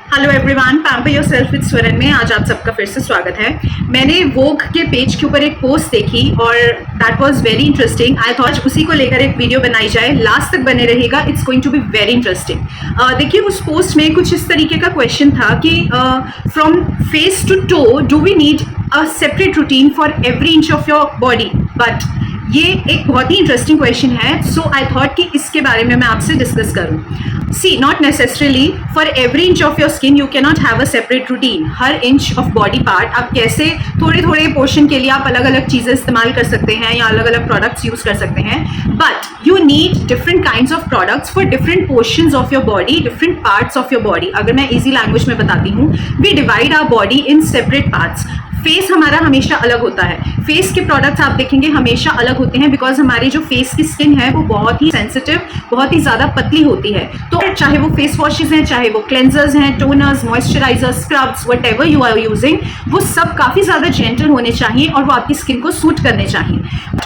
Hello everyone, pamper yourself with Swaran में आज आप सबका फिर से स्वागत है। मैंने वोग के पेज के ऊपर एक पोस्ट देखी और that was very interesting. I thought उसी को लेकर एक वीडियो बनाई जाए। लास्ट तक बने रहेगा, it's going to be very interesting. देखिए, उस पोस्ट में कुछ इस तरीके का क्वेश्चन था कि from face to toe do we need a separate routine for every inch of your body. But ये एक बहुत ही इंटरेस्टिंग क्वेश्चन है, सो आई थॉट कि इसके बारे में मैं आपसे डिस्कस करूं। See, not necessarily for every inch of your skin you can not have a separate routine. हर इंच ऑफ बॉडी पार्ट आप कैसे थोड़े थोड़े पोर्शन के लिए आप अलग अलग चीज़ें इस्तेमाल कर सकते हैं या अलग अलग प्रोडक्ट्स यूज कर सकते हैं, but you need different kinds of products for different portions of your body, different parts of your body. अगर मैं ईजी लैंग्वेज में बताती हूँ, we divide our body in separate parts. Face हमारा हमेशा अलग होता है। फेस के प्रोडक्ट्स आप देखेंगे हमेशा अलग होते हैं बिकॉज हमारी जो फेस की स्किन है वो बहुत ही सेंसिटिव, बहुत ही ज़्यादा पतली होती है। तो चाहे वो फेस वॉशेज हैं, चाहे वो क्लेंजर्स हैं, toners, moisturisers, scrubs, whatever you are using, वो सब काफ़ी ज़्यादा जेंटल होने चाहिए और वो आपकी स्किन को सूट करने चाहिए।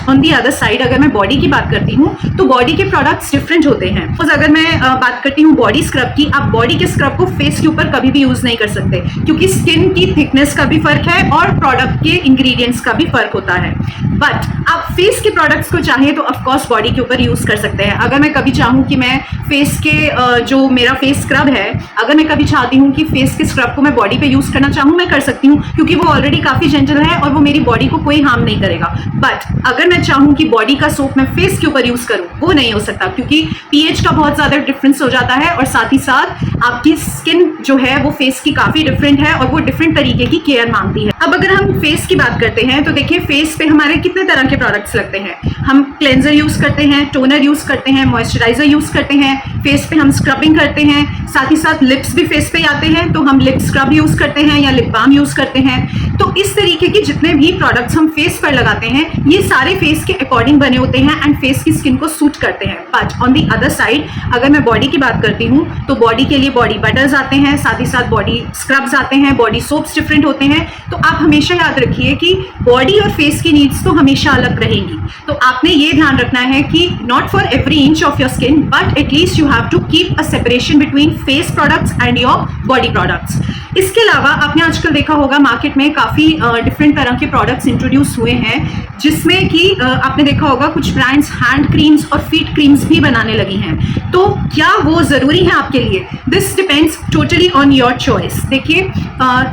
ऑन दी अदर साइड अगर मैं बॉडी की बात करती हूँ तो बॉडी के प्रोडक्ट्स डिफरेंट होते हैं। अगर मैं बात करती हूँ बॉडी स्क्रब की, आप बॉडी के स्क्रब को फेस के ऊपर कभी भी यूज़ नहीं कर सकते क्योंकि स्किन की थिकनेस का भी फर्क है और प्रोडक्ट के इंग्रेडिएंट्स का भी फर्क होता है। बट आप फेस के प्रोडक्ट्स को चाहें तो ऑफकोर्स बॉडी के ऊपर यूज कर सकते हैं। अगर मैं कभी चाहूँ कि मैं फेस के जो मेरा फेस स्क्रब है, अगर मैं कभी चाहती हूँ कि फेस के स्क्रब को मैं बॉडी पे यूज करना चाहूँ, मैं कर सकती हूँ क्योंकि वो ऑलरेडी काफी जेंटल है और वो मेरी बॉडी को कोई हार्म नहीं करेगा। बट अगर मैं चाहूँ कि बॉडी का सोप मैं फेस के ऊपर यूज करूँ, वो नहीं हो सकता क्योंकि पीएच का बहुत ज्यादा डिफरेंस हो जाता है और साथ ही साथ आपकी स्किन जो है वो फेस की काफी डिफरेंट है और वो डिफरेंट तरीके की केयर मांगती है। अब अगर हम फेस की बात करते हैं तो देखिए, फेस पे हमारे कितने तरह के प्रोडक्ट्स लगते हैं। हम क्लेंजर यूज करते हैं, टोनर यूज करते हैं, मॉइस्चराइजर यूज करते हैं, फेस पे हम स्क्रबिंग करते हैं, साथ ही साथ लिप्स भी फेस पे आते हैं तो हम लिप स्क्रब यूज करते हैं या लिप बाम यूज करते हैं। तो इस तरीके के जितने भी प्रोडक्ट्स हम फेस पर लगाते हैं ये सारे फेस के अकॉर्डिंग बने होते हैं एंड फेस की स्किन को सूट करते हैं। But on the other side अगर मैं बॉडी की बात करती हूँ तो बॉडी के लिए बॉडी बटर्स आते हैं, साथ ही साथ बॉडी स्क्रब्स आते हैं, बॉडी सोप्स डिफरेंट होते हैं। तो आप हमेशा याद रखिए कि बॉडी और फेस की नीड्स तो हमेशा अलग रहेंगी। तो आपने ये ध्यान रखना है कि not for every inch of your skin but at least you have to keep a separation between face products and your body products. इसके अलावा आपने आजकल देखा होगा मार्केट में काफ़ी डिफरेंट तरह के प्रोडक्ट्स इंट्रोड्यूस हुए हैं जिसमें कि आपने देखा होगा कुछ ब्रांड्स हैंड क्रीम्स और फीट क्रीम्स भी बनाने लगी हैं। तो क्या वो ज़रूरी है आपके लिए? This depends totally on your choice. देखिए,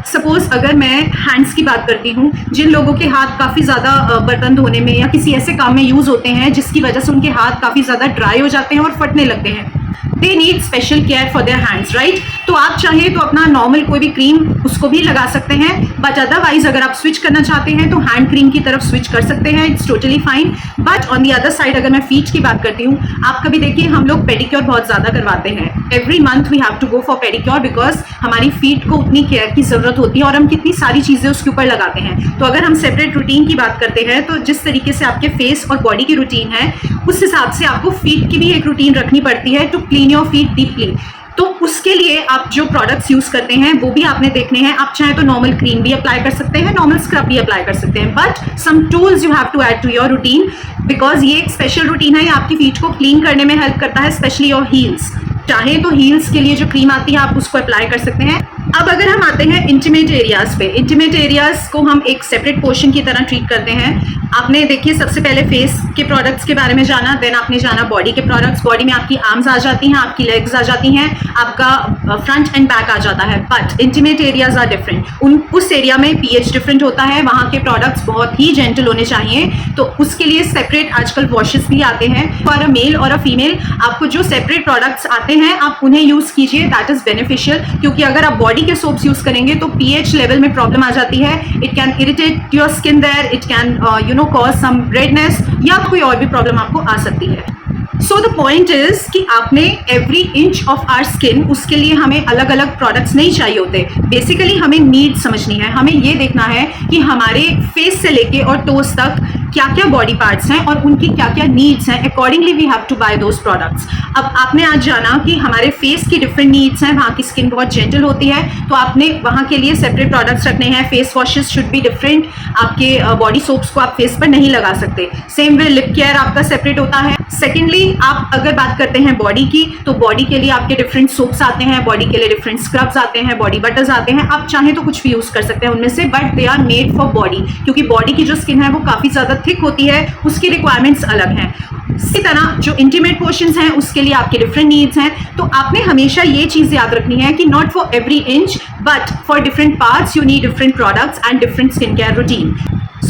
सपोज अगर मैं हैंड्स की बात करती हूँ, जिन लोगों के हाथ काफ़ी ज़्यादा बर्तन धोने में या किसी ऐसे काम में यूज़ होते हैं जिसकी वजह से उनके हाथ काफ़ी ज़्यादा ड्राई हो जाते हैं और फटने लगते हैं, they need special care for their hands, right? तो आप चाहें तो अपना नॉर्मल कोई भी क्रीम उसको भी लगा सकते हैं, बट अदरवाइज अगर आप स्विच करना चाहते हैं तो हैंड क्रीम की तरफ स्विच कर सकते हैं, it's totally fine. But on the other side अगर मैं फीट की बात करती हूँ, आप कभी देखिए हम लोग पेडिक्योर बहुत ज़्यादा करवाते हैं। Every month we have to go for pedicure because हमारी फीट को उतनी केयर की ज़रूरत होती है और हम कितनी सारी चीज़ें उसके ऊपर लगाते हैं। तो अगर हम सेपरेट रूटीन की बात करते हैं तो जिस तरीके से आपके फेस और बॉडी की रूटीन है उस हिसाब से आपको फीट की भी एक रूटीन रखनी पड़ती है to clean your feet deeply. तो उसके लिए आप जो प्रोडक्ट्स यूज करते हैं वो भी आपने देखने हैं। आप चाहे तो नॉर्मल क्रीम भी अप्लाई कर सकते हैं, नॉर्मल स्क्रब भी अप्लाई कर सकते हैं, but some tools you have to add to your routine because ये एक स्पेशल रूटीन है। ये आपकी फीट को क्लीन करने में हेल्प करता है, स्पेशली योर हील्स। चाहे तो हील्स के लिए जो क्रीम आती है आप उसको अप्लाई कर सकते हैं। अब अगर हम आते हैं इंटीमेट एरियाज पे, इंटीमेट एरियाज को हम एक सेपरेट पोर्शन की तरह ट्रीट करते हैं। आपने देखिए सबसे पहले फेस के प्रोडक्ट्स के बारे में जाना, देन आपने जाना बॉडी के प्रोडक्ट्स। बॉडी में आपकी आर्म्स आ जाती हैं, आपकी लेग्स आ जाती हैं, आपका फ्रंट एंड बैक आ जाता है। But intimate areas are different. उस एरिया में पीएच डिफरेंट होता है, वहाँ के प्रोडक्ट्स बहुत ही जेंटल होने चाहिए। तो उसके लिए सेपरेट आजकल वॉशेस भी आते हैं फॉर अ मेल और अ फीमेल। आपको जो सेपरेट प्रोडक्ट्स आते हैं आप उन्हें यूज कीजिए, दैट इज बेनिफिशियल। क्योंकि अगर आप बॉडी के सोप्स यूज करेंगे तो पीएच लेवल में प्रॉब्लम आ जाती है। It can irritate your skin there, it can cause some redness या कोई और भी प्रॉब्लम आपको आ सकती है। सो द पॉइंट इज कि आपने every inch of our skin, उसके लिए हमें अलग अलग प्रोडक्ट्स नहीं चाहिए होते। बेसिकली हमें नीड समझनी है, हमें ये देखना है कि हमारे फेस से लेके और टोस तक क्या क्या बॉडी पार्ट्स हैं और उनकी क्या क्या नीड्स हैं, accordingly we have to buy those products. अब आपने आज जाना कि हमारे फेस की डिफरेंट नीड्स हैं, वहाँ की स्किन बहुत जेंटल होती है, तो आपने वहाँ के लिए सेपरेट प्रोडक्ट्स रखने हैं। Face washes should be different, आपके बॉडी सोप्स को आप फेस पर नहीं लगा सकते। सेम वे लिप केयर आपका सेपरेट होता है। सेकेंडली, आप अगर बात करते हैं बॉडी की, तो बॉडी के लिए आपके डिफरेंट सोप्स आते हैं, बॉडी के लिए डिफरेंट स्क्रब्स आते हैं, बॉडी बटर्स आते हैं। आप चाहें तो कुछ भी यूज कर सकते हैं उनमें से, but they are made for body, क्योंकि बॉडी की जो स्किन है वो काफी ज्यादा थिक होती है, उसकी रिक्वायरमेंट्स अलग हैं। इसी तरह जो इंटीमेट पोर्शंस हैं उसके लिए आपके डिफरेंट नीड्स हैं। तो आपने हमेशा ये चीज याद रखनी है कि not for every inch but for different parts you need different products and different skin care routine.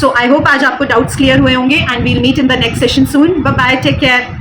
So I hope आज आपको डाउट्स क्लियर हुए होंगे and we'll meet in the next session soon. Bye bye, take care.